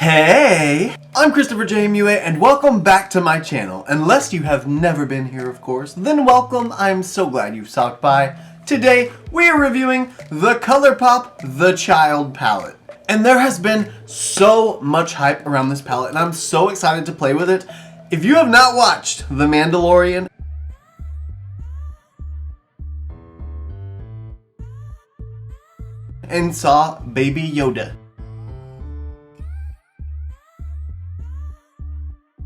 Hey, I'm ChristopherJMUA and welcome back to my channel. Unless you have never been here, of course, then welcome. I'm so glad you've stopped by. Today, we are reviewing the Colourpop The Child palette. And there has been so much hype around this palette and I'm so excited to play with it. If you have not watched The Mandalorian and saw Baby Yoda,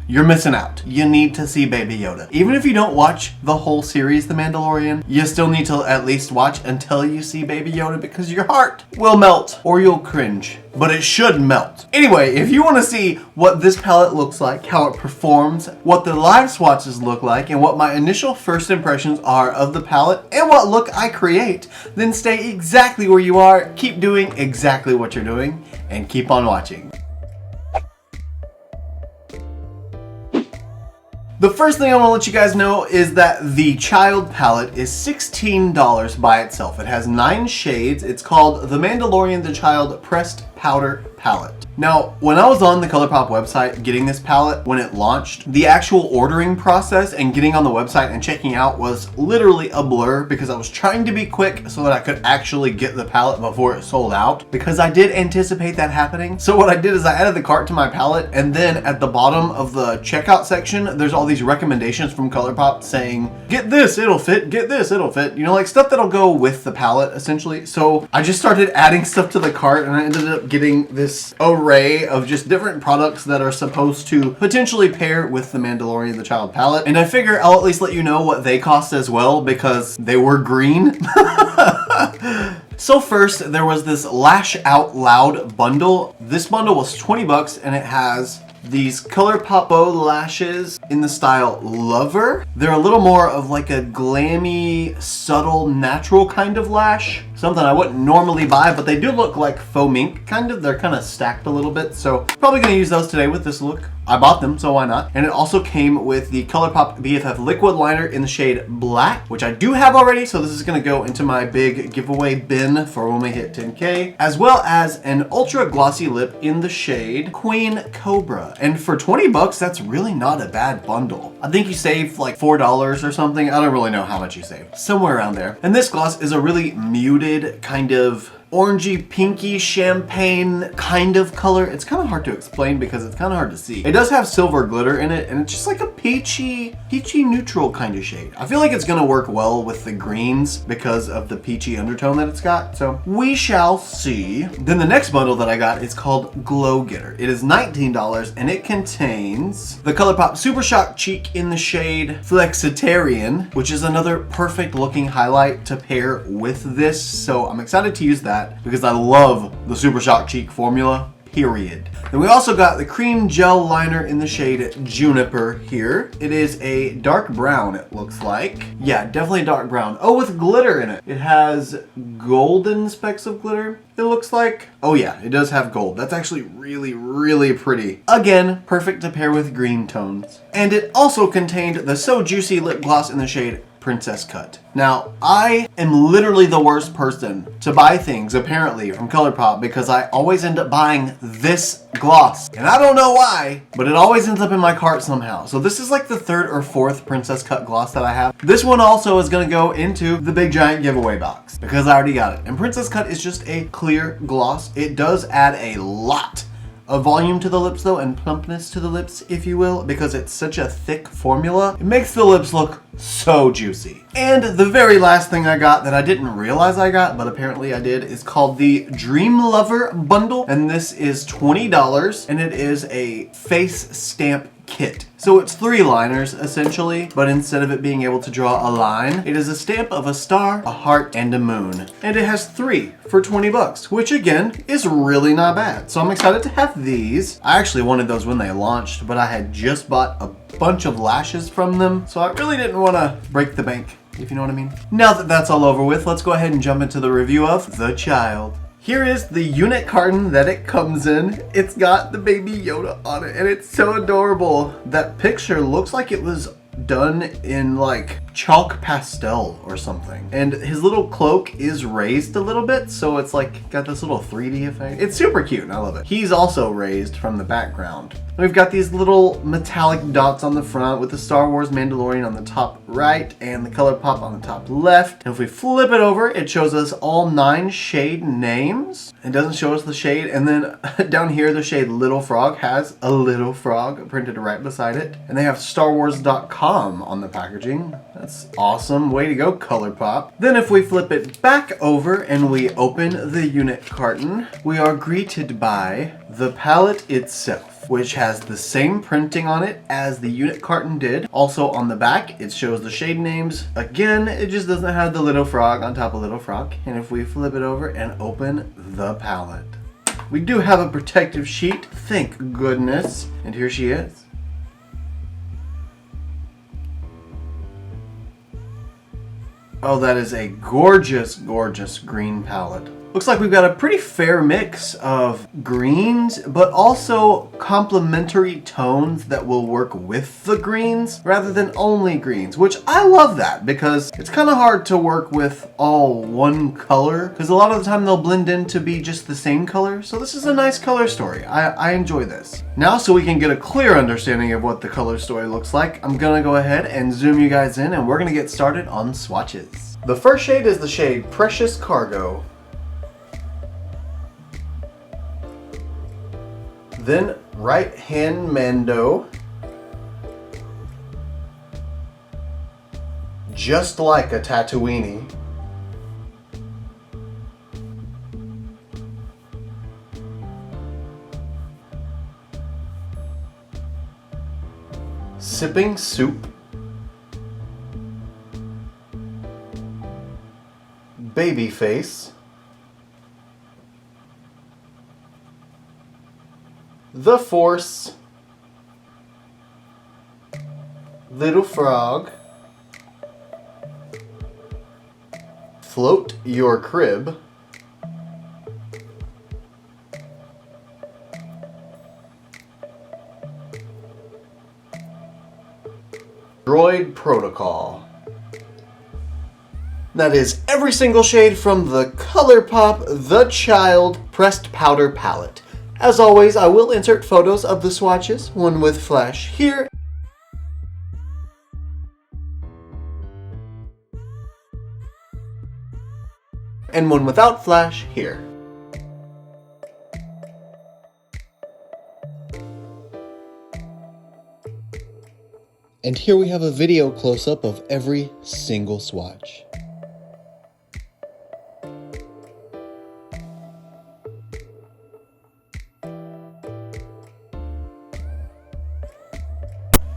you're missing out. You need to see Baby Yoda. Even if you don't watch the whole series, The Mandalorian, you still need to at least watch until you see Baby Yoda because your heart will melt or you'll cringe. But it should melt. Anyway, if you want to see what this palette looks like, how it performs, what the live swatches look like, and what my initial first impressions are of the palette, and what look I create, then stay exactly where you are, keep doing exactly what you're doing, and keep on watching. The first thing I want to let you guys know is that the Child palette is $16 by itself. It has 9 shades. It's called The Mandalorian The Child Pressed Powder Palette. Now, when I was on the Colourpop website getting this palette when it launched, the actual ordering process and getting on the website and checking out was literally a blur because I was trying to be quick so that I could actually get the palette before it sold out, because I did anticipate that happening. So what I did is I added the cart to my palette, and then at the bottom of the checkout section, there's all these recommendations from Colourpop saying, get this, it'll fit, get this, it'll fit. You know, like stuff that'll go with the palette essentially. So I just started adding stuff to the cart and I ended up getting this array of just different products that are supposed to potentially pair with the Mandalorian The Child palette. And I figure I'll at least let you know what they cost as well because they were green. So first, there was this Lash Out Loud bundle. This bundle was 20 bucks and it has these Colourpop bow lashes in the style Lover. They're a little more of like a glammy, subtle, natural kind of lash. Something I wouldn't normally buy, but they do look like faux mink, kind of. They're kind of stacked a little bit, so probably gonna use those today with this look. I bought them, so why not? And it also came with the Colourpop BFF liquid liner in the shade Black, which I do have already, so this is gonna go into my big giveaway bin for when we hit 10K, as well as an ultra glossy lip in the shade Queen Cobra. And for 20 bucks, that's really not a bad bundle. I think you save like $4 or something. I don't really know how much you save. Somewhere around there. And this gloss is a really muted kind of orangey, pinky, champagne kind of color. It's kind of hard to explain because it's kind of hard to see. It does have silver glitter in it and it's just like a peachy neutral kind of shade. I feel like it's gonna work well with the greens because of the peachy undertone that it's got. So we shall see. Then the next bundle that I got is called Glow Getter. It is $19 and it contains the Colourpop Super Shock Cheek in the shade Flexitarian, which is another perfect looking highlight to pair with this. So I'm excited to use that because I love the Super Shock Cheek formula, period. Then we also got the cream gel liner in the shade Juniper here. It is a dark brown, it looks like. Yeah, definitely dark brown. Oh, with glitter in it. It has golden specks of glitter, it looks like. Oh yeah, it does have gold. That's actually really pretty. Again, perfect to pair with green tones. And it also contained the So Juicy lip gloss in the shade Princess Cut. Now, I am literally the worst person to buy things, apparently, from Colourpop because I always end up buying this gloss. And I don't know why, but it always ends up in my cart somehow. So this is like the 3rd or 4th Princess Cut gloss that I have. This one also is gonna go into the big giant giveaway box because I already got it. And Princess Cut is just a clear gloss. It does add a lot of volume to the lips though, and plumpness to the lips, if you will, because it's such a thick formula. It makes the lips look so juicy. And the very last thing I got that I didn't realize I got, but apparently I did, is called the Dream Lover bundle. And this is $20 and it is a face stamp kit. So it's 3 liners essentially, but instead of it being able to draw a line, it is a stamp of a star, a heart, and a moon. And it has 3 for 20 bucks, which again is really not bad. So I'm excited to have these. I actually wanted those when they launched, but I had just bought a bunch of lashes from them, so I really didn't want to break the bank, if you know what I mean. Now that that's all over with, let's go ahead and jump into the review of The Child. Here is the unit carton that it comes in. It's got the Baby Yoda on it and it's so adorable. That picture looks like it was done in like chalk pastel or something. And his little cloak is raised a little bit, so it's like got this little 3D effect. It's super cute and I love it. He's also raised from the background. We've got these little metallic dots on the front with the Star Wars Mandalorian on the top right and the Colourpop on the top left. And if we flip it over, it shows us all 9 shade names. It doesn't show us the shade. And then down here, the shade Little Frog has a little frog printed right beside it. And they have StarWars.com on the packaging. That's awesome. Way to go, Colourpop. Then if we flip it back over and we open the unit carton, we are greeted by the palette itself, which has the same printing on it as the unit carton did. Also on the back, it shows the shade names. Again, it just doesn't have the little frog on top of little frog. And if we flip it over and open the palette, we do have a protective sheet, thank goodness. And here she is. Oh, that is a gorgeous, gorgeous green palette. Looks like we've got a pretty fair mix of greens, but also complementary tones that will work with the greens rather than only greens, which I love that because it's kind of hard to work with all one color because a lot of the time they'll blend in to be just the same color. So this is a nice color story. I enjoy this. Now, so we can get a clear understanding of what the color story looks like, I'm gonna go ahead and zoom you guys in and we're gonna get started on swatches. The first shade is the shade Precious Cargo. Then Right Hand Mando. Just Like a Tatooine. Sipping Soup. Babyface. The Force. Little Frog. Float Your Crib. Droid Protocol. That is every single shade from the Colourpop The Child Pressed Powder Palette. As always, I will insert photos of the swatches, one with flash here, and one without flash here. And here we have a video close-up of every single swatch.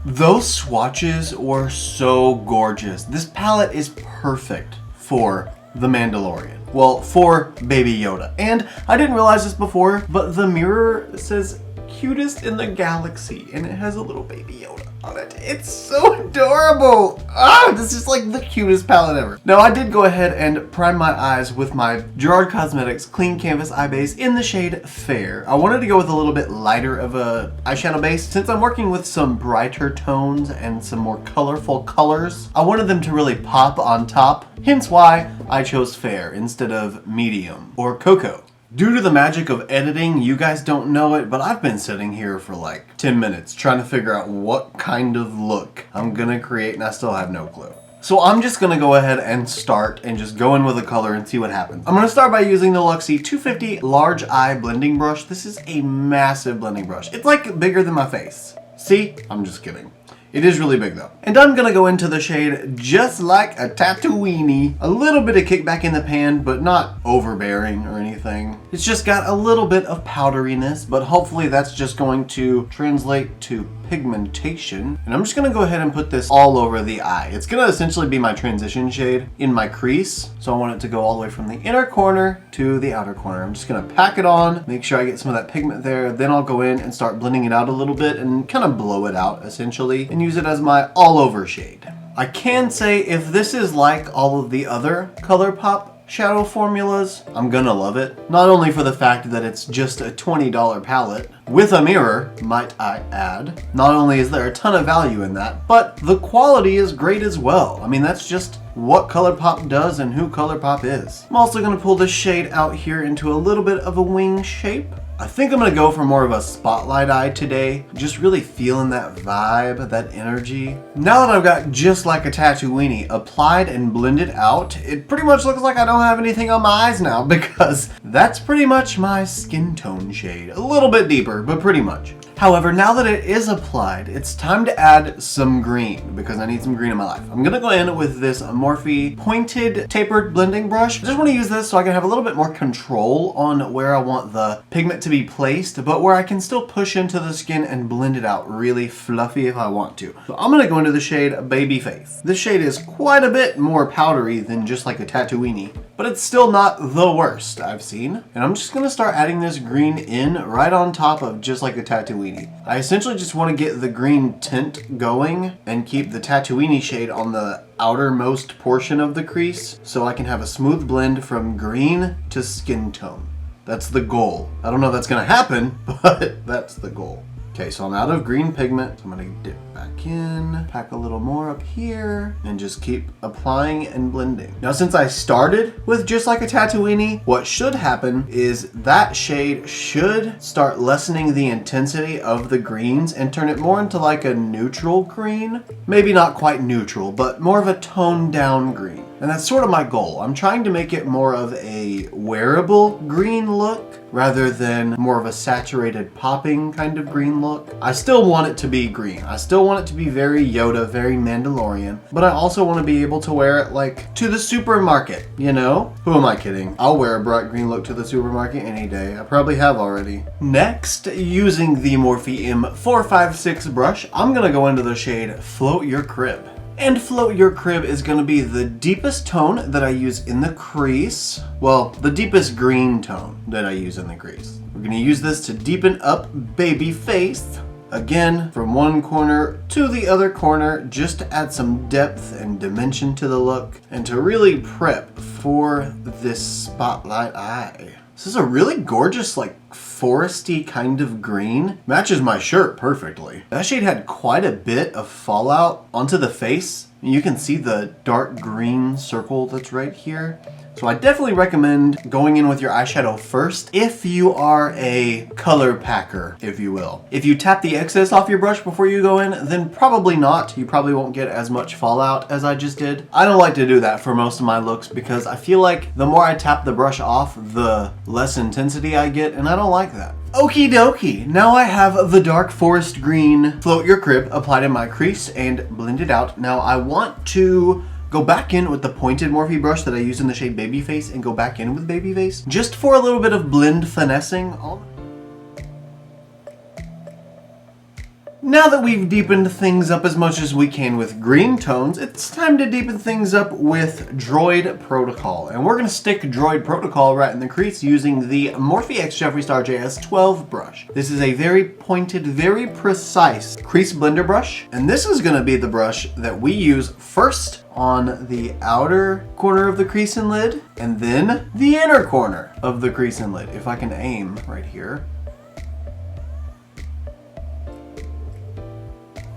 Those swatches were so gorgeous. This palette is perfect for The Mandalorian. Well, for Baby Yoda. And I didn't realize this before, but the mirror says cutest in the galaxy, and it has a little Baby Yoda on it. It's so adorable. Ah, this is like the cutest palette ever. Now, I did go ahead and prime my eyes with my Gerard Cosmetics Clean Canvas Eye Base in the shade Fair. I wanted to go with a little bit lighter of a eyeshadow base. Since I'm working with some brighter tones and some more colorful colors, I wanted them to really pop on top, hence why I chose Fair instead of Medium or Cocoa. Due to the magic of editing, you guys don't know it, but I've been sitting here for like 10 minutes trying to figure out what kind of look I'm gonna create, and I still have no clue. So I'm just gonna go ahead and start and just go in with a color and see what happens. I'm gonna start by using the Luxie 250 Large Eye Blending Brush. This is a massive blending brush. It's like bigger than my face. See? I'm just kidding. It is really big though. And I'm gonna go into the shade Just Like a Tatooine. A little bit of kickback in the pan, but not overbearing or anything. It's just got a little bit of powderiness, but hopefully that's just going to translate to pigmentation. And I'm just gonna go ahead and put this all over the eye. It's gonna essentially be my transition shade in my crease. So I want it to go all the way from the inner corner to the outer corner. I'm just gonna pack it on, make sure I get some of that pigment there. Then I'll go in and start blending it out a little bit and kind of blow it out essentially and use it as my all over shade. I can say if this is like all of the other Colourpop shadow formulas, I'm gonna love it. Not only for the fact that it's just a $20 palette, with a mirror, might I add. Not only is there a ton of value in that, but the quality is great as well. I mean, that's just what Colourpop does and who Colourpop is. I'm also gonna pull this shade out here into a little bit of a wing shape. I think I'm gonna go for more of a spotlight eye today. Just really feeling that vibe, that energy. Now that I've got Just Like a Tatooine applied and blended out, it pretty much looks like I don't have anything on my eyes now because that's pretty much my skin tone shade. A little bit deeper, but pretty much. However, now that it is applied, it's time to add some green because I need some green in my life. I'm gonna go in with this Morphe pointed tapered blending brush. I just wanna use this so I can have a little bit more control on where I want the pigment to be placed, but where I can still push into the skin and blend it out really fluffy if I want to. So I'm gonna go into the shade Baby Face. This shade is quite a bit more powdery than Just Like a Tatooine, but it's still not the worst I've seen. And I'm just gonna start adding this green in right on top of Just Like a Tatooine. I essentially just want to get the green tint going and keep the Tatooine shade on the outermost portion of the crease so I can have a smooth blend from green to skin tone. That's the goal. I don't know if that's gonna happen, but that's the goal. Okay, so I'm out of green pigment. So I'm gonna dip back in, pack a little more up here, and just keep applying and blending. Now, since I started with Just Like a Tatooine, what should happen is that shade should start lessening the intensity of the greens and turn it more into like a neutral green. Maybe not quite neutral, but more of a toned down green. And that's sort of my goal. I'm trying to make it more of a wearable green look rather than more of a saturated popping kind of green look. I still want it to be green. I still want it to be very Yoda, very Mandalorian, but I also want to be able to wear it like to the supermarket, you know? Who am I kidding? I'll wear a bright green look to the supermarket any day. I probably have already. Next, using the Morphe M456 brush, I'm gonna go into the shade Float Your Crib. And Float Your Crib is going to be the deepest tone that I use in the crease. Well, the deepest green tone that I use in the crease. We're going to use this to deepen up Baby Face. Again, from one corner to the other corner, just to add some depth and dimension to the look and to really prep for this spotlight eye. This is a really gorgeous, like, foresty kind of green. Matches my shirt perfectly. That shade had quite a bit of fallout onto the face. You can see the dark green circle that's right here. So I definitely recommend going in with your eyeshadow first if you are a color packer, if you will. If you tap the excess off your brush before you go in, then probably not. You probably won't get as much fallout as I just did. I don't like to do that for most of my looks because I feel like the more I tap the brush off, the less intensity I get, and I don't like that. Okie dokie, now I have the dark forest green Float Your Crib applied in my crease and blended out. Now I want to go back in with the pointed Morphe brush that I used in the shade Baby Face and go back in with Baby Face just for a little bit of blend finessing. Now that we've deepened things up as much as we can with green tones, it's time to deepen things up with Droid Protocol. And we're going to stick Droid Protocol right in the crease using the Morphe X Jeffree Star JS12 brush. This is a very pointed, very precise crease blender brush. And this is going to be the brush that we use first on the outer corner of the crease and lid, and then the inner corner of the crease and lid. If I can aim right here.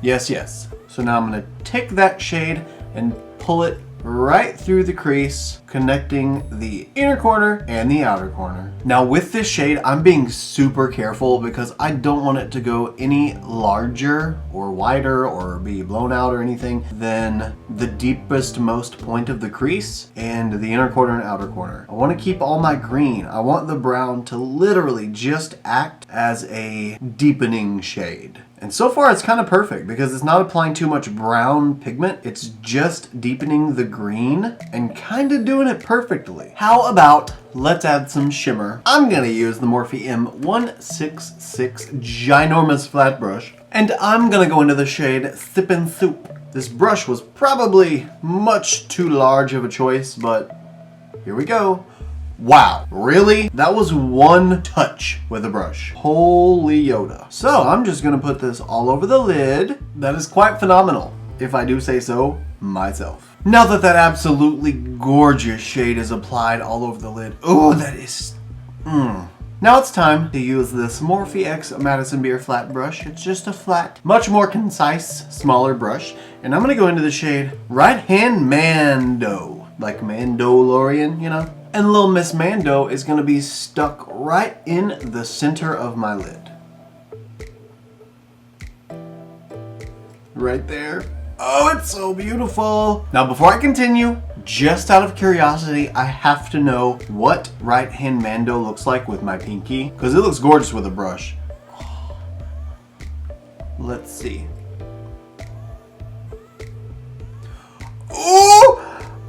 Yes, yes. So now I'm going to take that shade and pull it right through the crease, connecting the inner corner and the outer corner. Now with this shade, I'm being super careful because I don't want it to go any larger or wider or be blown out or anything than the deepest most point of the crease and the inner corner and outer corner. I want to keep all my green. I want the brown to literally just act as a deepening shade. And so far it's kind of perfect because it's not applying too much brown pigment. It's just deepening the green and kind of doing it perfectly. How about let's add some shimmer? I'm going to use the Morphe M166 ginormous flat brush. And I'm going to go into the shade Sippin' Soup. This brush was probably much too large of a choice, but here we go. Wow, really? That was one touch with a brush. Holy Yoda. So I'm just gonna put this all over the lid. That is quite phenomenal, if I do say so myself. Now that that absolutely gorgeous shade is applied all over the lid, oh, that is, Now it's time to use this Morphe X Madison Beer flat brush. It's just a flat, much more concise, smaller brush. And I'm gonna go into the shade Right Hand Mando, like Mandalorian, you know? And little Miss Mando is gonna be stuck right in the center of my lid. Right there. Oh, it's so beautiful. Now before I continue, just out of curiosity, I have to know what Right Hand Mando looks like with my pinky, because it looks gorgeous with a brush. Let's see. Ooh!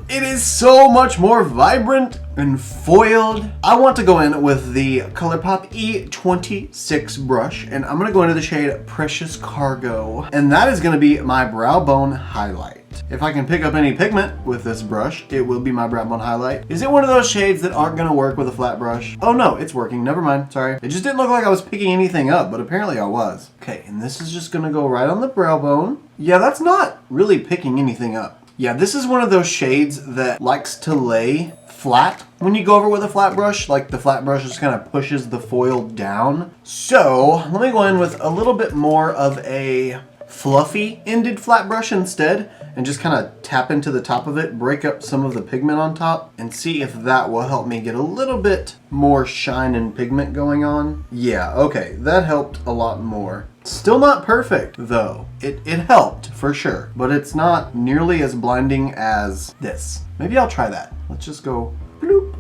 It is so much more vibrant and foiled. I want to go in with the Colourpop E26 brush, and I'm gonna go into the shade Precious Cargo. And that is gonna be my brow bone highlight. If I can pick up any pigment with this brush, it will be my brow bone highlight. Is it one of those shades that aren't gonna work with a flat brush? Oh no, it's working, never mind, sorry. It just didn't look like I was picking anything up, but apparently I was. Okay, and this is just gonna go right on the brow bone. Yeah, that's not really picking anything up. Yeah, this is one of those shades that likes to lay flat when you go over with a flat brush. Like the flat brush just kind of pushes the foil down. So let me go in with a little bit more of a fluffy ended flat brush instead and just kind of tap into the top of it, break up some of the pigment on top, and see if that will help me get a little bit more shine and pigment going on. Yeah, okay, that helped a lot more. Still not perfect though. It helped for sure, but it's not nearly as blinding as this. Maybe I'll try that. Let's just go bloop.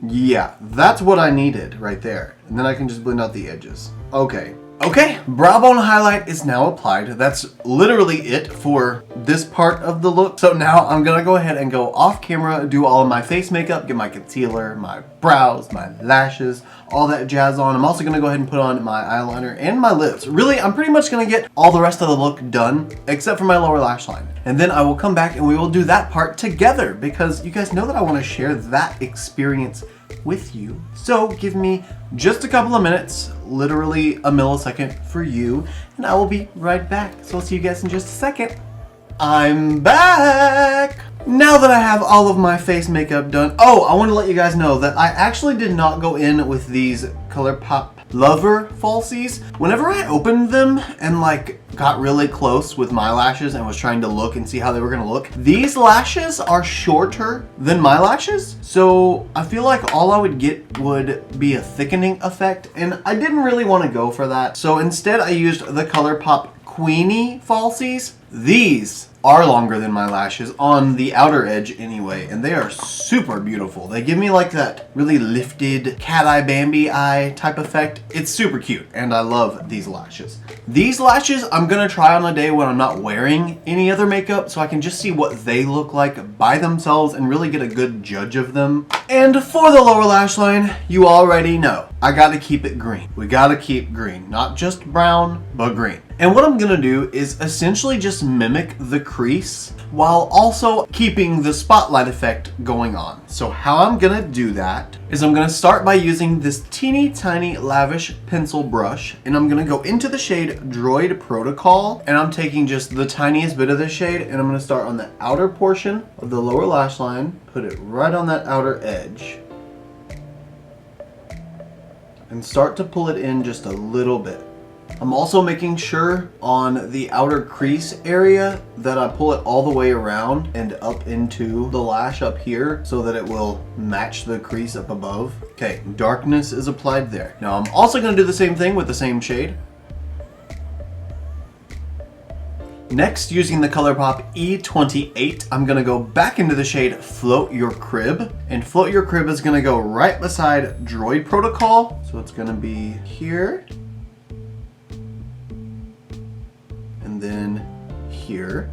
Yeah, that's what I needed right there. And then I can just blend out the edges. Okay, brow bone highlight is now applied. That's literally it for this part of the look. So now I'm gonna go ahead and go off camera, do all of my face makeup, get my concealer, my brows, my lashes, all that jazz on. I'm also gonna go ahead and put on my eyeliner and my lips. Really, I'm pretty much gonna get all the rest of the look done, except for my lower lash line. And then I will come back and we will do that part together, because you guys know that I wanna share that experience with you. So give me just a couple of minutes, literally a millisecond for you, and I will be right back. So I'll see you guys in just a second. I'm back! Now that I have all of my face makeup done, oh, I want to let you guys know that I actually did not go in with these Colourpop Lover falsies. Whenever I opened them and like got really close with my lashes and was trying to look and see how they were gonna look, these lashes are shorter than my lashes, so I feel like all I would get would be a thickening effect, and I didn't really want to go for that. So instead I used the Colourpop Queenie falsies. These are longer than my lashes on the outer edge anyway, and they are super beautiful. They give me like that really lifted cat eye Bambi eye type effect. It's super cute, and I love these lashes. These lashes I'm gonna try on a day when I'm not wearing any other makeup, so I can just see what they look like by themselves and really get a good judge of them. And for the lower lash line, you already know, I gotta keep it green. We gotta keep green, not just brown, but green. And what I'm gonna do is essentially just mimic the crease while also keeping the spotlight effect going on. So how I'm gonna do that is I'm gonna start by using this teeny tiny lavish pencil brush, and I'm gonna go into the shade Droid Protocol, and I'm taking just the tiniest bit of this shade, and I'm gonna start on the outer portion of the lower lash line, put it right on that outer edge, and start to pull it in just a little bit. I'm also making sure on the outer crease area that I pull it all the way around and up into the lash up here so that it will match the crease up above. Okay, darkness is applied there. Now I'm also going to do the same thing with the same shade. Next, using the Colourpop E28, I'm gonna go back into the shade Float Your Crib. And Float Your Crib is gonna go right beside Droid Protocol. So it's gonna be here. And then here.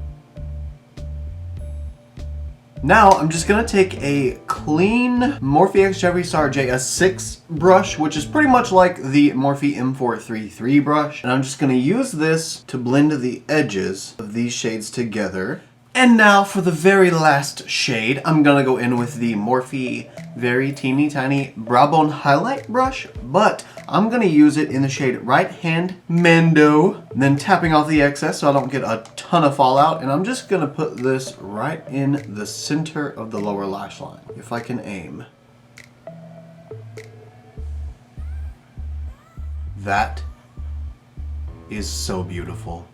Now I'm just gonna take a clean Morphe X Jeffree Star JS6 brush, which is pretty much like the Morphe M433 brush, and I'm just gonna use this to blend the edges of these shades together. And now for the very last shade, I'm gonna go in with the Morphe very teeny tiny brow bone highlight brush, but I'm gonna use it in the shade Right Hand Mando, then tapping off the excess so I don't get a ton of fallout, and I'm just gonna put this right in the center of the lower lash line, if I can aim. That is so beautiful.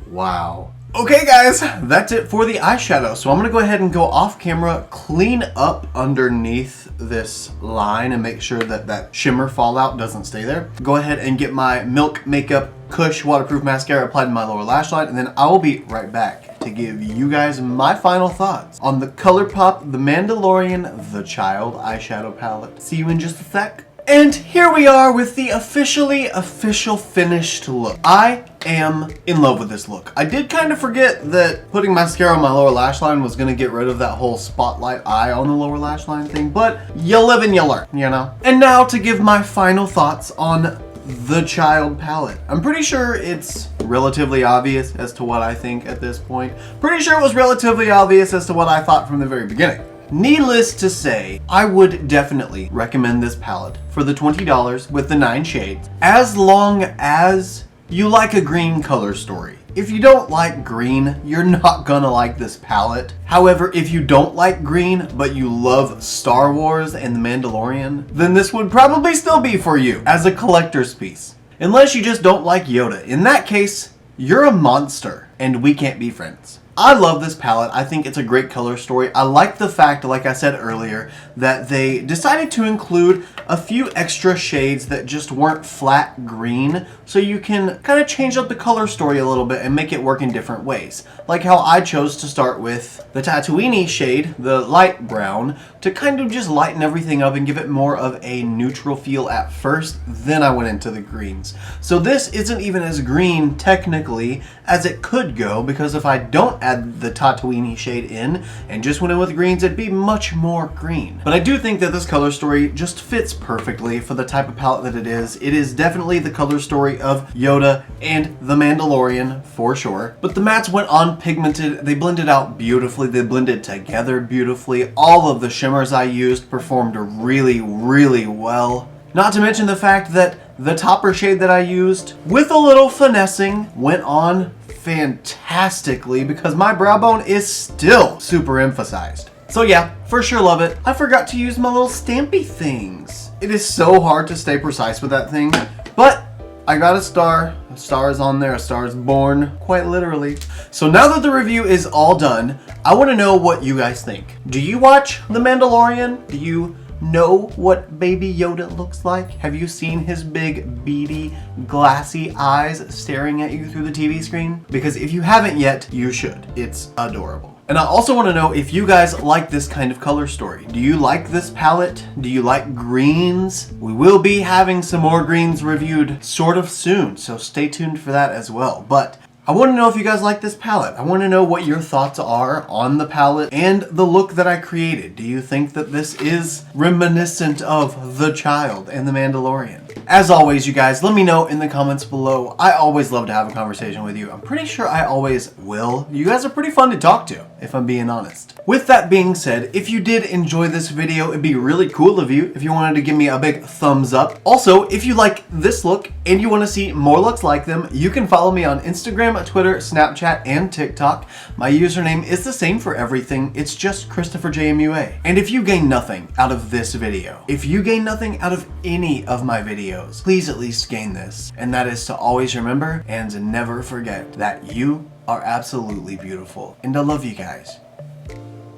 Wow. Okay guys, that's it for the eyeshadow. So I'm gonna go ahead and go off camera, clean up underneath this line and make sure that that shimmer fallout doesn't stay there. Go ahead and get my Milk Makeup Kush waterproof mascara applied to my lower lash line, and then I will be right back to give you guys my final thoughts on the Colourpop The Mandalorian The Child eyeshadow palette. See you in just a sec. And here we are with the official finished look. I am in love with this look. I did kind of forget that putting mascara on my lower lash line was gonna get rid of that whole spotlight eye on the lower lash line thing, but you live and you learn, you know? And now to give my final thoughts on the Child palette. I'm pretty sure it's relatively obvious as to what I think at this point. Pretty sure it was relatively obvious as to what I thought from the very beginning. Needless to say, I would definitely recommend this palette for the $20 with the 9 shades, as long as you like a green color story. If you don't like green, you're not gonna like this palette. However, if you don't like green, but you love Star Wars and The Mandalorian, then this would probably still be for you as a collector's piece. Unless you just don't like Yoda. In that case, you're a monster and we can't be friends. I love this palette. I think it's a great color story. I like the fact, like I said earlier, that they decided to include a few extra shades that just weren't flat green, so you can kind of change up the color story a little bit and make it work in different ways. Like how I chose to start with the Tatooine shade, the light brown, to kind of just lighten everything up and give it more of a neutral feel at first, then I went into the greens. So this isn't even as green technically as it could go, because if I don't add the Tatooine shade in and just went in with greens, it'd be much more green. But I do think that this color story just fits perfectly for the type of palette that it is. It is definitely the color story of Yoda and The Mandalorian for sure. But the mattes went on pigmented, they blended out beautifully, they blended together beautifully. All of the shimmers I used performed really, really well. Not to mention the fact that the topper shade that I used, with a little finessing, went on fantastically because my brow bone is still super emphasized. So yeah, for sure love it. I forgot to use my little stampy things. It is so hard to stay precise with that thing, but I got a star. A star is on there, a star is born, quite literally. So now that the review is all done, I want to know what you guys think. Do you watch The Mandalorian? Do you know what Baby Yoda looks like? Have you seen his big, beady, glassy eyes staring at you through the TV screen? Because if you haven't yet, you should. It's adorable. And I also want to know if you guys like this kind of color story. Do you like this palette? Do you like greens? We will be having some more greens reviewed sort of soon, so stay tuned for that as well. But I want to know if you guys like this palette. I want to know what your thoughts are on the palette and the look that I created. Do you think that this is reminiscent of The Child and The Mandalorian? As always, you guys, let me know in the comments below. I always love to have a conversation with you. I'm pretty sure I always will. You guys are pretty fun to talk to, if I'm being honest. With that being said, if you did enjoy this video, it'd be really cool of you if you wanted to give me a big thumbs up. Also, if you like this look and you want to see more looks like them, you can follow me on Instagram, Twitter, Snapchat, and TikTok. My username is the same for everything. It's just ChristopherJMUA. And if you gain nothing out of this video, if you gain nothing out of any of my videos, please at least gain this. And that is to always remember and never forget that you are absolutely beautiful. And I love you guys.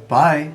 Bye.